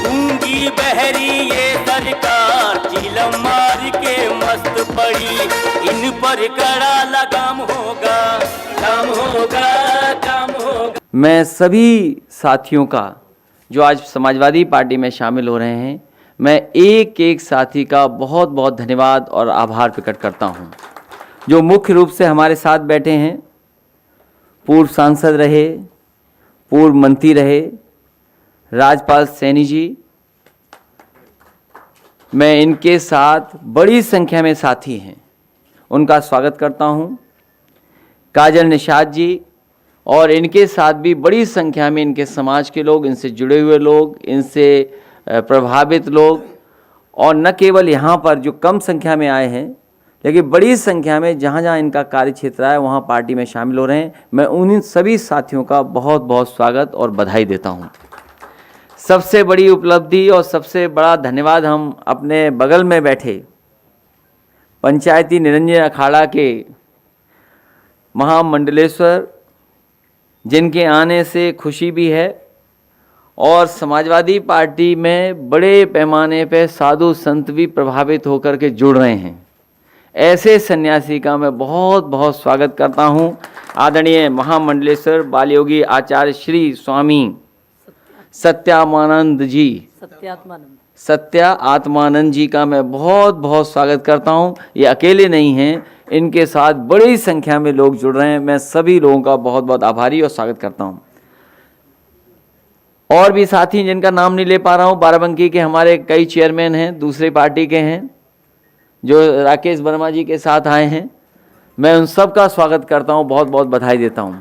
गूंगी बहरी ये सरकार चिलम मार के मस्त पड़ी, इन पर कड़ा लगाम होगा, काम होगा, काम होगा। मैं सभी साथियों का जो आज समाजवादी पार्टी में शामिल हो रहे हैं, मैं एक एक साथी का बहुत बहुत धन्यवाद और आभार प्रकट करता हूं। जो मुख्य रूप से हमारे साथ बैठे हैं, पूर्व सांसद रहे, पूर्व मंत्री रहे, राजपाल सैनी जी, मैं इनके साथ बड़ी संख्या में साथी हैं, उनका स्वागत करता हूं। काजल निषाद जी और इनके साथ भी बड़ी संख्या में इनके समाज के लोग, इनसे जुड़े हुए लोग, इनसे प्रभावित लोग, और न केवल यहाँ पर जो कम संख्या में आए हैं, लेकिन बड़ी संख्या में जहाँ जहाँ इनका कार्य क्षेत्र है वहाँ पार्टी में शामिल हो रहे हैं। मैं उन सभी साथियों का बहुत बहुत स्वागत और बधाई देता हूँ। सबसे बड़ी उपलब्धि और सबसे बड़ा धन्यवाद हम अपने बगल में बैठे पंचायती निरंजन अखाड़ा के महामंडलेश्वर, जिनके आने से खुशी भी है, और समाजवादी पार्टी में बड़े पैमाने पर साधु संत भी प्रभावित होकर के जुड़ रहे हैं। ऐसे सन्यासी का मैं बहुत बहुत स्वागत करता हूं। आदरणीय महामंडलेश्वर बालयोगी आचार्य श्री स्वामी सत्यात्मानंद जी का मैं बहुत बहुत स्वागत करता हूं। ये अकेले नहीं हैं, इनके साथ बड़ी संख्या में लोग जुड़ रहे हैं। मैं सभी लोगों का बहुत बहुत आभारी और स्वागत करता हूं। और भी साथी जिनका नाम नहीं ले पा रहा हूं, बाराबंकी के हमारे कई चेयरमैन हैं, दूसरी पार्टी के हैं, जो राकेश वर्मा जी के साथ आए हैं, मैं उन सब का स्वागत करता हूं, बहुत बहुत बधाई देता हूं।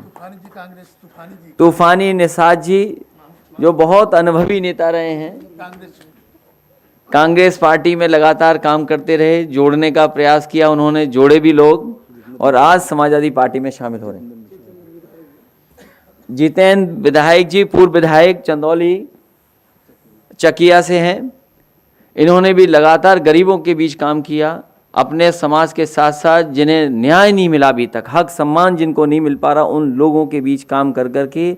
तूफानी निषाद जी जो बहुत अनुभवी नेता रहे हैं, कांग्रेस पार्टी में लगातार काम करते रहे, जोड़ने का प्रयास किया उन्होंने, जोड़े भी लोग, और आज समाजवादी पार्टी में शामिल हो रहे हैं। जितेंद्र विधायक जी, पूर्व विधायक चंदौली चकिया से हैं, इन्होंने भी लगातार गरीबों के बीच काम किया, अपने समाज के साथ साथ जिन्हें न्याय नहीं मिला अभी तक, हक सम्मान जिनको नहीं मिल पा रहा, उन लोगों के बीच काम कर कर के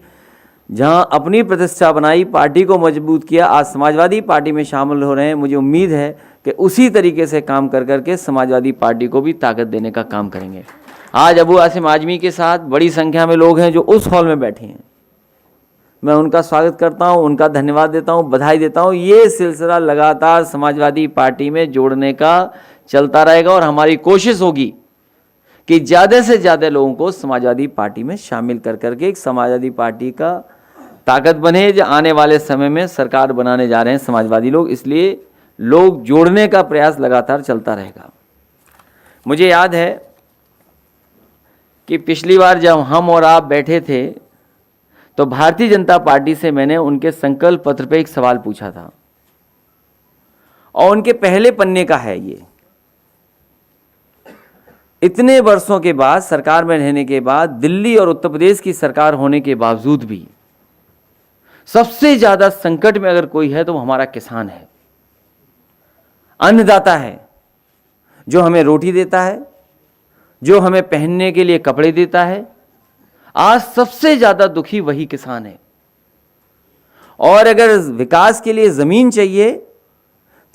जहां अपनी प्रतिष्ठा बनाई, पार्टी को मजबूत किया, आज समाजवादी पार्टी में शामिल हो रहे हैं। मुझे उम्मीद है कि उसी तरीके से काम कर कर के समाजवादी पार्टी को भी ताकत देने का काम करेंगे। आज अबू आसिम आजमी के साथ बड़ी संख्या में लोग हैं जो उस हॉल में बैठे हैं, मैं उनका स्वागत करता हूं, उनका धन्यवाद देता हूं, बधाई देता हूं। ये सिलसिला लगातार समाजवादी पार्टी में जोड़ने का चलता रहेगा और हमारी कोशिश होगी कि ज़्यादा से ज़्यादा लोगों को समाजवादी पार्टी में शामिल कर करके एक समाजवादी पार्टी का ताकत बने, जो आने वाले समय में सरकार बनाने जा रहे हैं समाजवादी लोग, इसलिए लोग जोड़ने का प्रयास लगातार चलता रहेगा। मुझे याद है कि पिछली बार जब हम और आप बैठे थे तो भारतीय जनता पार्टी से मैंने उनके संकल्प पत्र पे एक सवाल पूछा था, और उनके पहले पन्ने का है ये। इतने वर्षों के बाद, सरकार में रहने के बाद, दिल्ली और उत्तर प्रदेश की सरकार होने के बावजूद भी सबसे ज्यादा संकट में अगर कोई है तो वो हमारा किसान है, अन्नदाता है, जो हमें रोटी देता है, जो हमें पहनने के लिए कपड़े देता है। आज सबसे ज्यादा दुखी वही किसान है, और अगर विकास के लिए जमीन चाहिए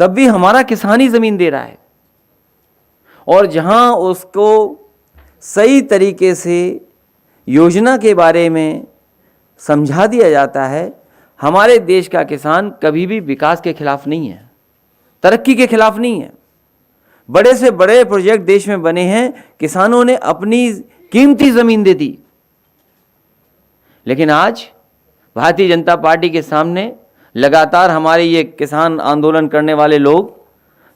तब भी हमारा किसान ही जमीन दे रहा है, और जहां उसको सही तरीके से योजना के बारे में समझा दिया जाता है, हमारे देश का किसान कभी भी विकास के खिलाफ नहीं है, तरक्की के खिलाफ नहीं है। बड़े से बड़े प्रोजेक्ट देश में बने हैं, किसानों ने अपनी कीमती जमीन दे दी। लेकिन आज भारतीय जनता पार्टी के सामने लगातार हमारे ये किसान आंदोलन करने वाले लोग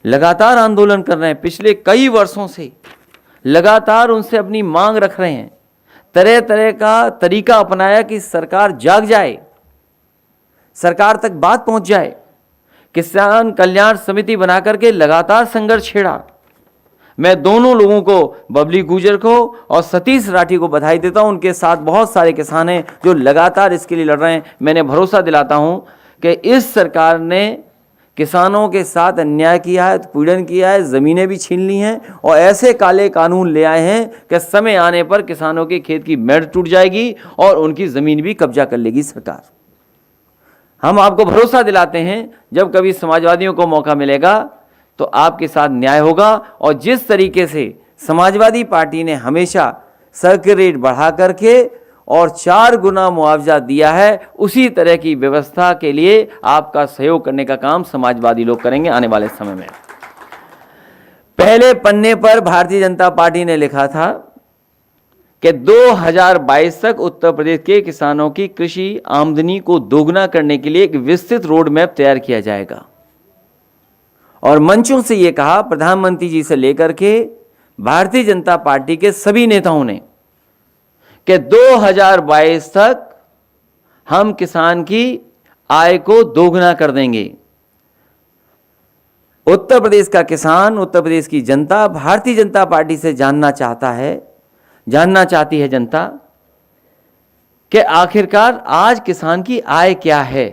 लगातार आंदोलन कर रहे हैं, पिछले कई वर्षों से लगातार उनसे अपनी मांग रख रहे हैं, तरह तरह का तरीका अपनाया कि सरकार जाग जाए, सरकार तक बात पहुंच जाए। किसान कल्याण समिति बना करके लगातार संघर्ष छेड़ा। मैं दोनों लोगों को, बबली गुर्जर को और सतीश राठी को बधाई देता हूं। उनके साथ बहुत सारे किसान हैं जो लगातार इसके लिए लड़ रहे हैं। मैंने भरोसा दिलाता हूं कि इस सरकार ने किसानों के साथ अन्याय किया है, उत्पीड़न किया है, ज़मीनें भी छीन ली हैं और ऐसे काले कानून ले आए हैं कि समय आने पर किसानों के खेत की मेड़ टूट जाएगी और उनकी ज़मीन भी कब्जा कर लेगी सरकार। हम आपको भरोसा दिलाते हैं जब कभी समाजवादियों को मौका मिलेगा तो आपके साथ न्याय होगा। और जिस तरीके से समाजवादी पार्टी ने हमेशा सर्किल रेट बढ़ा करके और 4 गुना मुआवजा दिया है, उसी तरह की व्यवस्था के लिए आपका सहयोग करने का काम समाजवादी लोग करेंगे आने वाले समय में। पहले पन्ने पर भारतीय जनता पार्टी ने लिखा था कि 2022 तक उत्तर प्रदेश के किसानों की कृषि आमदनी को दोगुना करने के लिए एक विस्तृत रोड मैप तैयार किया जाएगा। और मंचों से यह कहा, प्रधानमंत्री जी से लेकर के भारतीय जनता पार्टी के सभी नेताओं ने, कि 2022 तक हम किसान की आय को दोगुना कर देंगे। उत्तर प्रदेश का किसान, उत्तर प्रदेश की जनता भारतीय जनता पार्टी से जानना चाहती है जनता कि आखिरकार आज किसान की आय क्या है।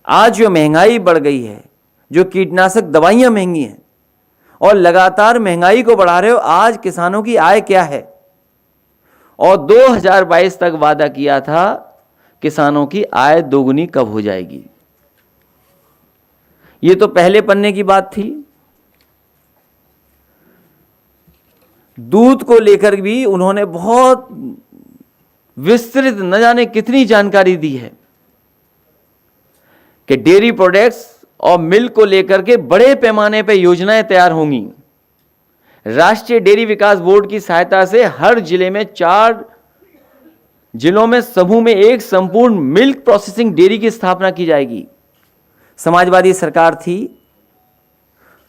आज जो महंगाई बढ़ गई है, जो कीटनाशक दवाइयां महंगी हैं और लगातार महंगाई को बढ़ा रहे हो, आज किसानों की आय क्या है। और 2022 तक वादा किया था किसानों की आय दोगुनी कब हो जाएगी। ये तो पहले पन्ने की बात थी। दूध को लेकर भी उन्होंने बहुत विस्तृत न जाने कितनी जानकारी दी है कि डेयरी प्रोडक्ट्स और मिल्क को लेकर के बड़े पैमाने पर योजनाएं तैयार होंगी। राष्ट्रीय डेयरी विकास बोर्ड की सहायता से हर जिले में 4 जिलों में समूह में एक संपूर्ण मिल्क प्रोसेसिंग डेयरी की स्थापना की जाएगी। समाजवादी सरकार थी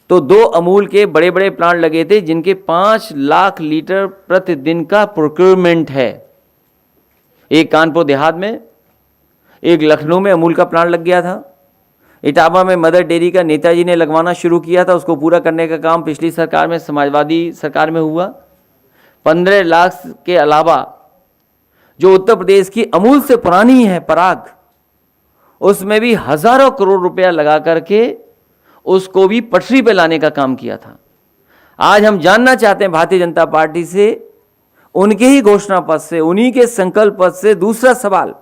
तो 2 अमूल के बड़े बड़े प्लांट लगे थे जिनके 5 लाख लीटर प्रतिदिन का प्रोक्योरमेंट है। एक कानपुर देहात में, एक लखनऊ में अमूल का प्लांट लग गया था। इटावा में मदर डेयरी का नेताजी ने लगवाना शुरू किया था, उसको पूरा करने का काम पिछली सरकार में, समाजवादी सरकार में हुआ। 15 लाख के अलावा जो उत्तर प्रदेश की अमूल से पुरानी है पराग, उसमें भी हजारों करोड़ रुपया लगा करके उसको भी पटरी पे लाने का काम किया था। आज हम जानना चाहते हैं भारतीय जनता पार्टी से, उनके ही घोषणा पत्र से, उन्हीं के संकल्प पत्र से दूसरा सवाल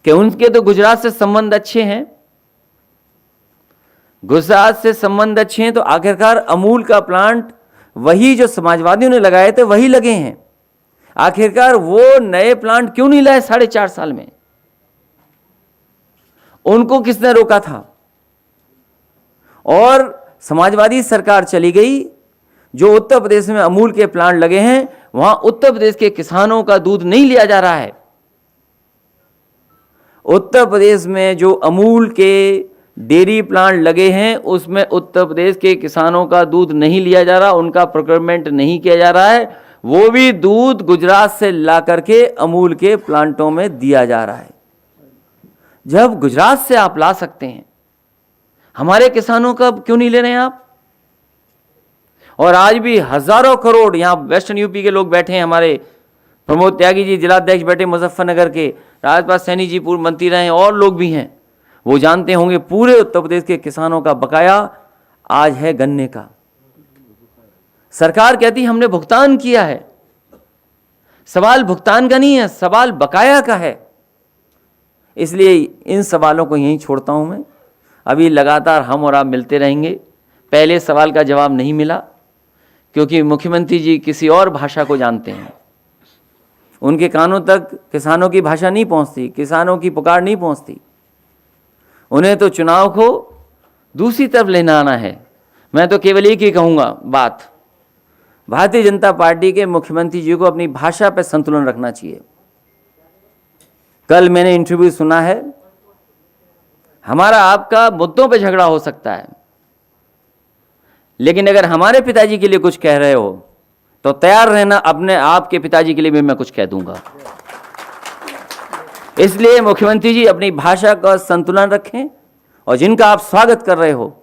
कि उनके तो गुजरात से संबंध अच्छे हैं, गुजरात से संबंध अच्छे हैं तो आखिरकार अमूल का प्लांट वही जो समाजवादियों ने लगाए थे वही लगे हैं। आखिरकार वो नए प्लांट क्यों नहीं लाए 4.5 साल में? उनको किसने रोका था? और समाजवादी सरकार चली गई, जो उत्तर प्रदेश में अमूल के प्लांट लगे हैं वहां उत्तर प्रदेश के किसानों का दूध नहीं लिया जा रहा है। उत्तर प्रदेश में जो अमूल के डेयरी प्लांट लगे हैं उसमें उत्तर प्रदेश के किसानों का दूध नहीं लिया जा रहा, उनका प्रोक्योरमेंट नहीं किया जा रहा है। वो भी दूध गुजरात से ला करके अमूल के प्लांटों में दिया जा रहा है। जब गुजरात से आप ला सकते हैं, हमारे किसानों का क्यों नहीं ले रहे हैं आप? और आज भी हजारों करोड़, यहां वेस्टर्न यूपी के लोग बैठे हैं, हमारे प्रमोद त्यागी जी जिलाध्यक्ष बैठे मुजफ्फरनगर के, राजपाल सैनी जी पूर्व मंत्री रहे, और लोग भी हैं, वो जानते होंगे पूरे उत्तर प्रदेश के किसानों का बकाया आज है गन्ने का। सरकार कहती हमने भुगतान किया है। सवाल भुगतान का नहीं है, सवाल बकाया का है। इसलिए इन सवालों को यहीं छोड़ता हूं मैं। अभी लगातार हम और आप मिलते रहेंगे। पहले सवाल का जवाब नहीं मिला क्योंकि मुख्यमंत्री जी किसी और भाषा को जानते हैं, उनके कानों तक किसानों की भाषा नहीं पहुंचती, किसानों की पुकार नहीं पहुंचती। उन्हें तो चुनाव को दूसरी तरफ लेना आना है। मैं तो केवल एक ही कहूँगा बात, भारतीय जनता पार्टी के मुख्यमंत्री जी को अपनी भाषा पर संतुलन रखना चाहिए। कल मैंने इंटरव्यू सुना है, हमारा आपका मुद्दों पे झगड़ा हो सकता है, लेकिन अगर हमारे पिताजी के लिए कुछ कह रहे हो तो तैयार रहना, अपने आपके पिताजी के लिए भी मैं कुछ कह दूंगा। इसलिए मुख्यमंत्री जी अपनी भाषा का संतुलन रखें, और जिनका आप स्वागत कर रहे हो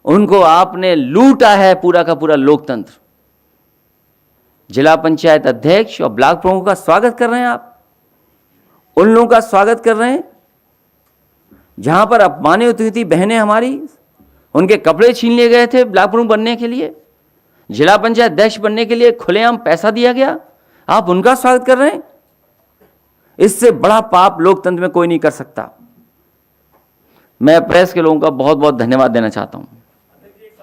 उनको आपने लूटा है पूरा का पूरा लोकतंत्र। जिला पंचायत अध्यक्ष और ब्लॉक प्रमुख का स्वागत कर रहे हैं आप, उन लोगों का स्वागत कर रहे हैं जहां पर अपमानित हुई थी बहनें हमारी, उनके कपड़े छीन लिए गए थे ब्लॉक प्रमुख बनने के लिए, जिला पंचायत अध्यक्ष बनने के लिए खुलेआम पैसा दिया गया, आप उनका स्वागत कर रहे हैं। इससे बड़ा पाप लोकतंत्र में कोई नहीं कर सकता। मैं प्रेस के लोगों का बहुत बहुत धन्यवाद देना चाहता हूं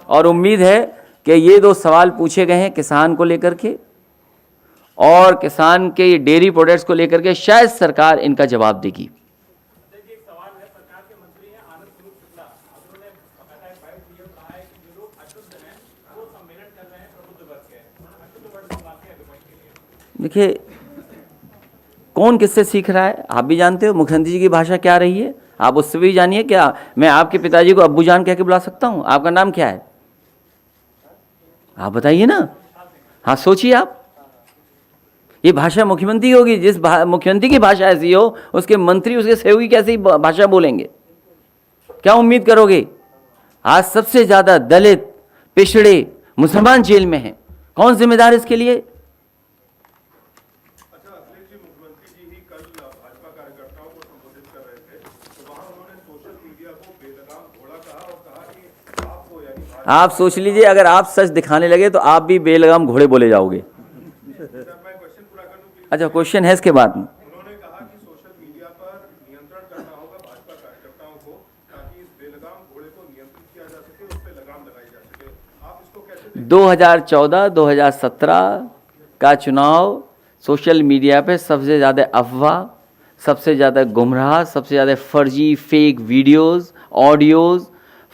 और उम्मीद है कि ये 2 सवाल पूछे गए हैं किसान को लेकर के और किसान के डेयरी प्रोडक्ट्स को लेकर के, शायद सरकार इनका जवाब देगी। देखिए, कौन किससे सीख रहा है आप भी जानते हो। मुख्यमंत्री जी की भाषा क्या रही है आप उससे भी जानिए। क्या मैं आपके पिताजी को अब्बू जान कह के बुला सकता हूं? आपका नाम क्या है आप बताइए ना। हाँ, सोचिए आप, ये भाषा मुख्यमंत्री होगी। जिस मुख्यमंत्री की भाषा ऐसी हो, उसके मंत्री, उसके सहयोगी कैसी भाषा बोलेंगे? क्या उम्मीद करोगे? आज सबसे ज्यादा दलित, पिछड़े, मुसलमान जेल में हैं। कौन जिम्मेदार इसके लिए? आप सोच लीजिए, अगर आप सच दिखाने लगे तो आप भी बेलगाम घोड़े बोले जाओगे। अच्छा, क्वेश्चन है इसके बाद में। उन्होंने कहा कि सोशल मीडिया पर नियंत्रण करना होगा भाजपा कार्यकर्ताओं को, ताकि इस बेलगाम घोड़े को नियंत्रित किया जा सके, उस पर लगाम लगाई जा सके। आप इसको कैसे 2014-2017 का चुनाव सोशल मीडिया पे सबसे ज़्यादा अफवाह, सबसे ज़्यादा गुमराह, सबसे ज़्यादा फर्जी फेक वीडियोस, ऑडियोज़,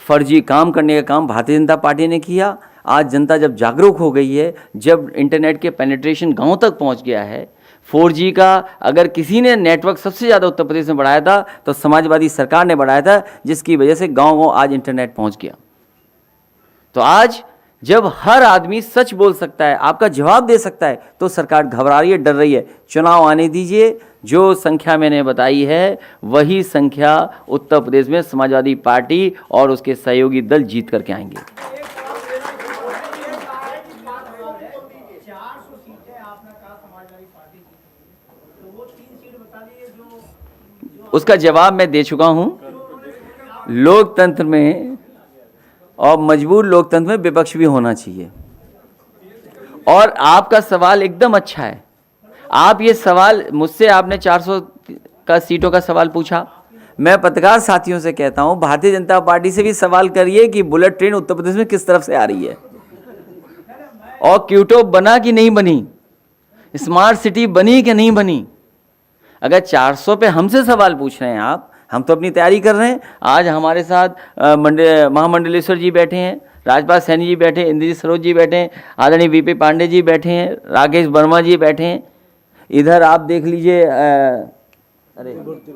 फर्जी काम करने का काम भारतीय जनता पार्टी ने किया। आज जनता जब जागरूक हो गई है, जब इंटरनेट के पेनिट्रेशन गांव तक पहुंच गया है, 4G का अगर किसी ने नेटवर्क सबसे ज़्यादा उत्तर प्रदेश में बढ़ाया था तो समाजवादी सरकार ने बढ़ाया था, जिसकी वजह से गांव-गांव आज इंटरनेट पहुंच गया। तो आज जब हर आदमी सच बोल सकता है, आपका जवाब दे सकता है, तो सरकार घबरा रही है, डर रही है। चुनाव आने दीजिए, जो संख्या मैंने बताई है वही संख्या उत्तर प्रदेश में समाजवादी पार्टी और उसके सहयोगी दल जीत करके आएंगे। उसका जवाब मैं दे चुका हूं। लोकतंत्र में और मजबूर लोकतंत्र में विपक्ष भी होना चाहिए। और आपका सवाल एकदम अच्छा है। आप ये सवाल मुझसे, आपने 400 का सीटों का सवाल पूछा। मैं पत्रकार साथियों से कहता हूं, भारतीय जनता पार्टी से भी सवाल करिए कि बुलेट ट्रेन उत्तर प्रदेश में किस तरफ से आ रही है, और क्यूटो बना कि नहीं बनी, स्मार्ट सिटी बनी कि नहीं बनी। अगर 400 पे हमसे सवाल पूछ रहे हैं आप, हम तो अपनी तैयारी कर रहे हैं। आज हमारे साथ महामंडलेश्वर जी बैठे हैं, राजपाल सैनी जी बैठे हैं, इंद्रजीत सरोज जी बैठे हैं, आदरणीय VP पांडे जी बैठे हैं, राकेश वर्मा जी बैठे हैं। इधर आप देख लीजिए, अरे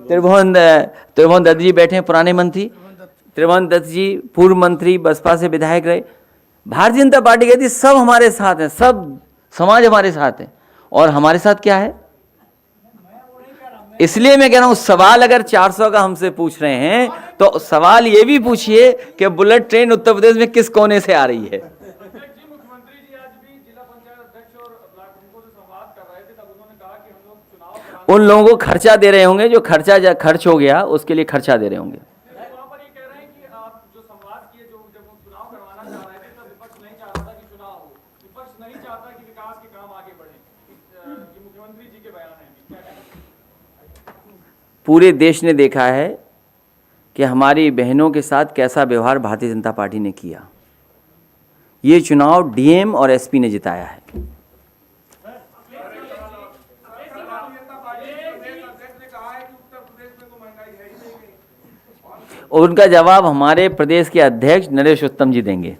त्रिभुवन दत्त जी बैठे हैं, पुराने मंत्री त्रिभुवन दत्त जी, पूर्व मंत्री, बसपा से विधायक रहे। भारतीय जनता पार्टी कहती सब हमारे साथ हैं, सब समाज हमारे साथ है। और हमारे साथ क्या है? इसलिए मैं कह रहा हूं, सवाल अगर 400 का हमसे पूछ रहे हैं तो सवाल ये भी पूछिए कि बुलेट ट्रेन उत्तर प्रदेश में किस कोने से आ रही है। मुख्यमंत्री जी आज भी जिला पंचायत अध्यक्ष और ब्लॉक प्रमुखों से संवाद कर रहे थे, तब उन्होंने कहा कि हम लोग चुनाव, उन लोगों को खर्चा दे रहे होंगे, जो खर्च हो गया उसके लिए खर्चा दे रहे होंगे। वहां पर ये कह रहे हैं कि आप जो संवाद किए, जो जब वो चुनाव करवाना चाह रहे थे, तब विपक्ष नहीं चाहता था कि चुनाव हो, विपक्ष नहीं चाहता कि विकास के काम आगे बढ़े। ये मुख्यमंत्री जी के बयान है, क्या कहना? पूरे देश ने देखा है कि हमारी बहनों के साथ कैसा व्यवहार भारतीय जनता पार्टी ने किया। ये चुनाव DM और SP ने जिताया है। उनका जवाब हमारे प्रदेश के अध्यक्ष नरेश उत्तम जी देंगे।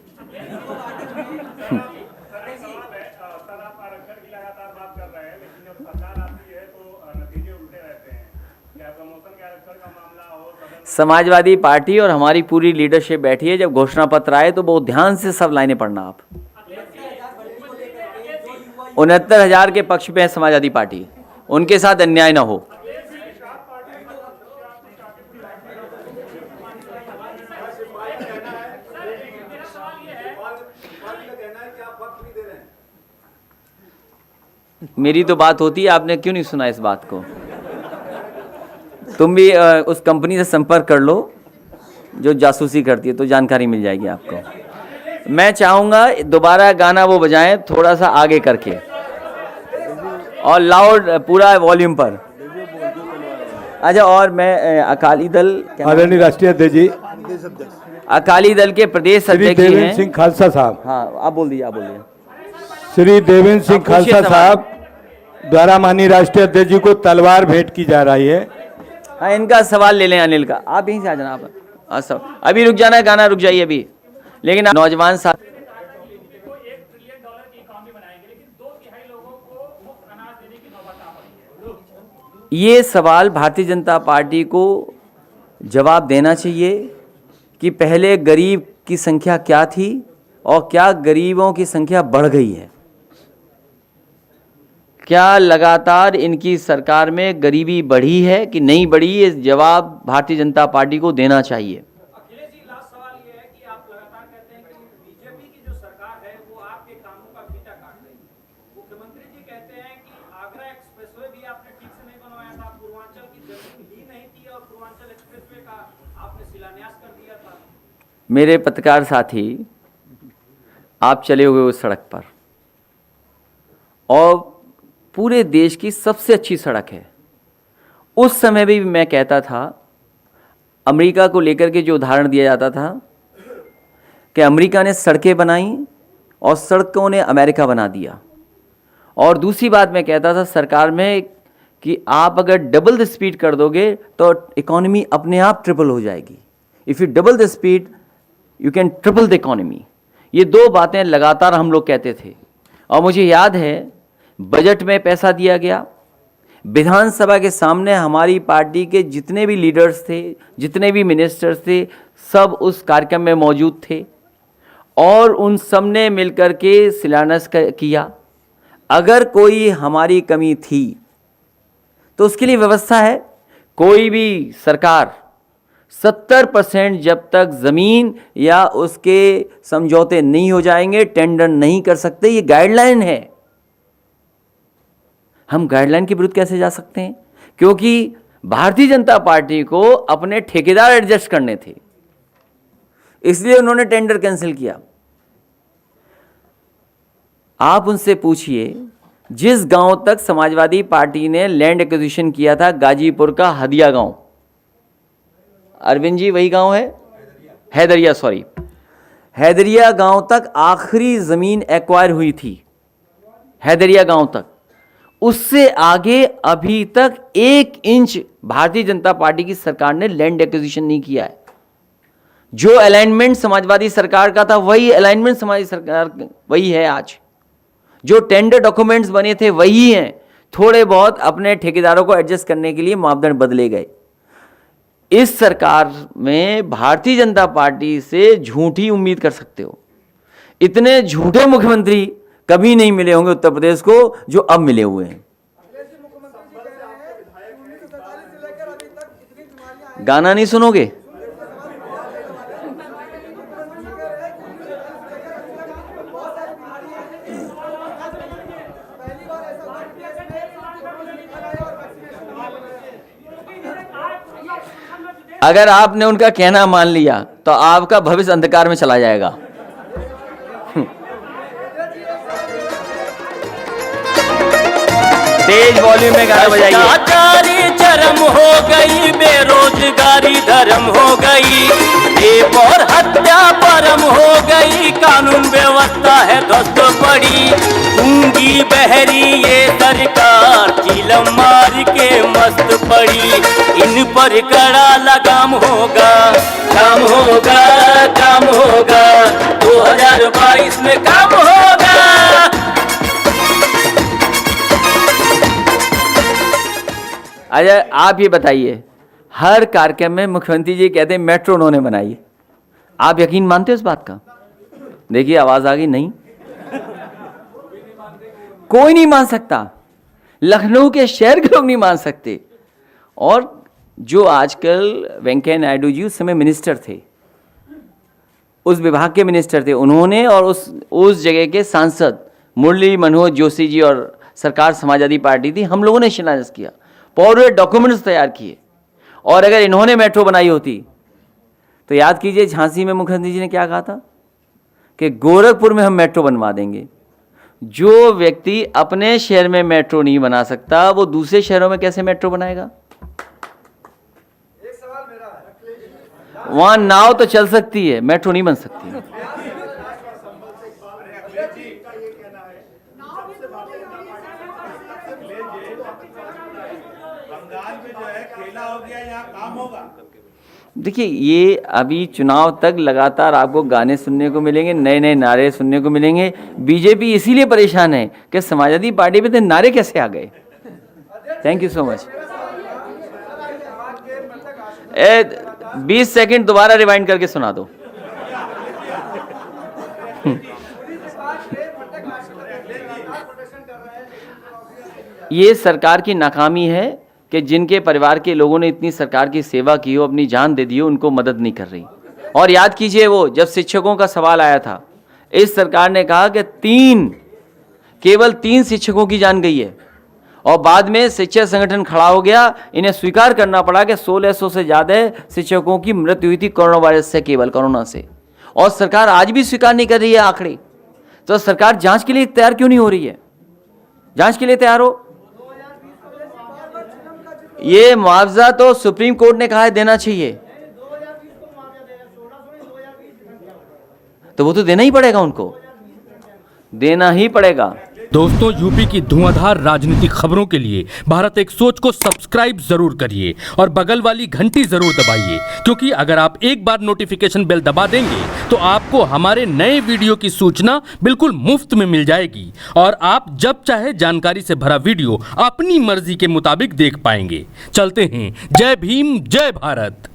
समाजवादी पार्टी और हमारी पूरी लीडरशिप बैठी है। जब घोषणा पत्र आए तो बहुत ध्यान से सब लाइनें पढ़ना आप। 69,000 के पक्ष पे है समाजवादी पार्टी, उनके साथ अन्याय ना हो। मेरी तो बात होती है, आपने क्यों नहीं सुना इस बात को? तुम भी उस कंपनी से संपर्क कर लो जो जासूसी करती है, तो जानकारी मिल जाएगी आपको। मैं चाहूँगा दोबारा गाना वो बजाएं थोड़ा सा आगे करके और लाउड पूरा वॉल्यूम पर। अच्छा, और मैं अकाली दल आदरणीय राष्ट्रीय अध्यक्ष जी, अकाली दल के प्रदेश श्री अध्यक्ष देवेंद्र हैं। सिंह खालसा साहब, हाँ, आप बोल दीजिए, आप बोलिए। श्री देवेंद्र सिंह आप पूछिए खालसा सवाल। साहब द्वारा माननीय राष्ट्रीय अध्यक्ष जी को तलवार भेंट की जा रही है। हाँ, इनका सवाल ले लें अनिल का। आप यहीं से आ जाना। आप सब अभी रुक जाना है, गाना रुक जाइए अभी। लेकिन नौजवान साथ ये सवाल भारतीय जनता पार्टी को जवाब देना चाहिए कि पहले गरीब की संख्या क्या थी और क्या गरीबों की संख्या बढ़ गई है। क्या लगातार इनकी सरकार में गरीबी बढ़ी है कि नहीं बढ़ी, ये जवाब भारतीय जनता पार्टी को देना चाहिए। अखिलेश जी, लास्ट सवाल ये है कि आप लगातार कहते हैं कि बीजेपी की जो सरकार है वो आपके कामों का फीता काट रही है। मुख्यमंत्री जी कहते हैं कि आगरा एक्सप्रेसवे भी आपने ठीक से नहीं बनवाया था, पूर्वांचल की जमीन ही नहीं थी और पूर्वांचल एक्सप्रेसवे का आपने शिलान्यास कर दिया था। मेरे पत्रकार साथी, आप चले हुए उस सड़क पर और पूरे देश की सबसे अच्छी सड़क है। उस समय भी मैं कहता था, अमेरिका को लेकर के जो उदाहरण दिया जाता था कि अमेरिका ने सड़कें बनाई और सड़कों ने अमेरिका बना दिया। और दूसरी बात मैं कहता था सरकार में कि आप अगर डबल द स्पीड कर दोगे तो इकोनॉमी अपने आप ट्रिपल हो जाएगी। If U double the speed you can triple the economy. ये दो बातें लगातार हम लोग कहते थे। और मुझे याद है बजट में पैसा दिया गया, विधानसभा के सामने हमारी पार्टी के जितने भी लीडर्स थे, जितने भी मिनिस्टर्स थे, सब उस कार्यक्रम में मौजूद थे और उन सब ने मिलकर के शिलान्यास किया। अगर कोई हमारी कमी थी तो उसके लिए व्यवस्था है। कोई भी सरकार 70% जब तक ज़मीन या उसके समझौते नहीं हो जाएंगे टेंडर नहीं कर सकते। ये गाइडलाइन है। हम गाइडलाइन के विरुद्ध कैसे जा सकते हैं? क्योंकि भारतीय जनता पार्टी को अपने ठेकेदार एडजस्ट करने थे, इसलिए उन्होंने टेंडर कैंसिल किया। आप उनसे पूछिए, जिस गांव तक समाजवादी पार्टी ने लैंड एक्विजिशन किया था, गाजीपुर का हदिया गांव, अरविंद जी वही गांव है, हैदरिया, सॉरी, हैदरिया गांव तक आखिरी जमीन एक्वायर हुई थी, हैदरिया गांव तक। उससे आगे अभी तक 1 इंच भारतीय जनता पार्टी की सरकार ने लैंड एक्विजिशन नहीं किया है। जो अलाइनमेंट समाजवादी सरकार का था वही अलाइनमेंट समाजवादी सरकार वही है आज। जो टेंडर डॉक्यूमेंट्स बने थे वही हैं। थोड़े बहुत अपने ठेकेदारों को एडजस्ट करने के लिए मापदंड बदले गए। इस सरकार में भारतीय जनता पार्टी से झूठी उम्मीद कर सकते हो। इतने झूठे मुख्यमंत्री कभी नहीं मिले होंगे उत्तर प्रदेश को जो अब मिले हुए हैं। गाना नहीं सुनोगे? अगर आपने उनका कहना मान लिया तो आपका भविष्य अंधकार में चला जाएगा। तेज वॉल्यूम में गाना बजाइए। भ्रष्टाचारी चरम हो गई, बेरोजगारी धर्म हो गई, रेप और हत्या परम हो गई, कानून व्यवस्था है ध्वस्त पड़ी। गूंगी बहरी ये सरकार चिलम मार के मस्त पड़ी। इन पर कड़ा लगाम होगा, काम होगा, काम होगा, 2022 में काम होगा। अच्छा, आप ये बताइए, हर कार्यक्रम में मुख्यमंत्री जी कहते हैं मेट्रो उन्होंने बनाई। आप यकीन मानते हो इस बात का? देखिए आवाज आ गई, नहीं, कोई नहीं मान सकता। लखनऊ के शहर के लोग नहीं मान सकते। और जो आजकल वेंकैया नायडू जी उस समय मिनिस्टर थे, उस विभाग के मिनिस्टर थे, उन्होंने और उस जगह के सांसद मुरली मनोहर जोशी जी और सरकार समाजवादी पार्टी थी, हम लोगों ने शिलान्यास किया, पूरे डॉक्यूमेंट्स तैयार किए और अगर इन्होंने मेट्रो बनाई होती तो याद कीजिए झांसी में मुख्यमंत्री जी ने क्या कहा था कि गोरखपुर में हम मेट्रो बनवा देंगे। जो व्यक्ति अपने शहर में मेट्रो नहीं बना सकता वो दूसरे शहरों में कैसे मेट्रो बनाएगा? वहां नाव तो चल सकती है, मेट्रो नहीं बन सकती। बंगाल में जो है खेला हो गया, यहाँ काम होगा। देखिए, ये अभी चुनाव तक लगातार आपको गाने सुनने को मिलेंगे, नए नए नारे सुनने को मिलेंगे। बीजेपी इसीलिए परेशान है कि समाजवादी पार्टी में तो नारे कैसे आ गए। Thank you so much. 20 second दोबारा रिवाइंड करके सुना दो। ये सरकार की नाकामी है कि जिनके परिवार के लोगों ने इतनी सरकार की सेवा की हो, अपनी जान दे दी हो, उनको मदद नहीं कर रही। और याद कीजिए वो जब शिक्षकों का सवाल आया था, इस सरकार ने कहा कि केवल 3 शिक्षकों की जान गई है और बाद में शिक्षक संगठन खड़ा हो गया, इन्हें स्वीकार करना पड़ा कि 1600 से ज़्यादा शिक्षकों की मृत्यु हुई थी कोरोना वायरस से, केवल कोरोना से। और सरकार आज भी स्वीकार नहीं कर रही है आंकड़े। तो सरकार जांच के लिए तैयार क्यों नहीं हो रही है? जांच के लिए तैयार हो। ये मुआवजा तो सुप्रीम कोर्ट ने कहा है देना चाहिए, तो वो तो देना ही पड़ेगा, उनको देना ही पड़ेगा। दोस्तों, यूपी की धुआंधार राजनीतिक खबरों के लिए भारत एक सोच को सब्सक्राइब जरूर करिए और बगल वाली घंटी जरूर दबाइए, क्योंकि अगर आप एक बार नोटिफिकेशन बेल दबा देंगे तो आपको हमारे नए वीडियो की सूचना बिल्कुल मुफ्त में मिल जाएगी और आप जब चाहे जानकारी से भरा वीडियो अपनी मर्जी के मुताबिक देख पाएंगे। चलते हैं। जय भीम, जय भारत।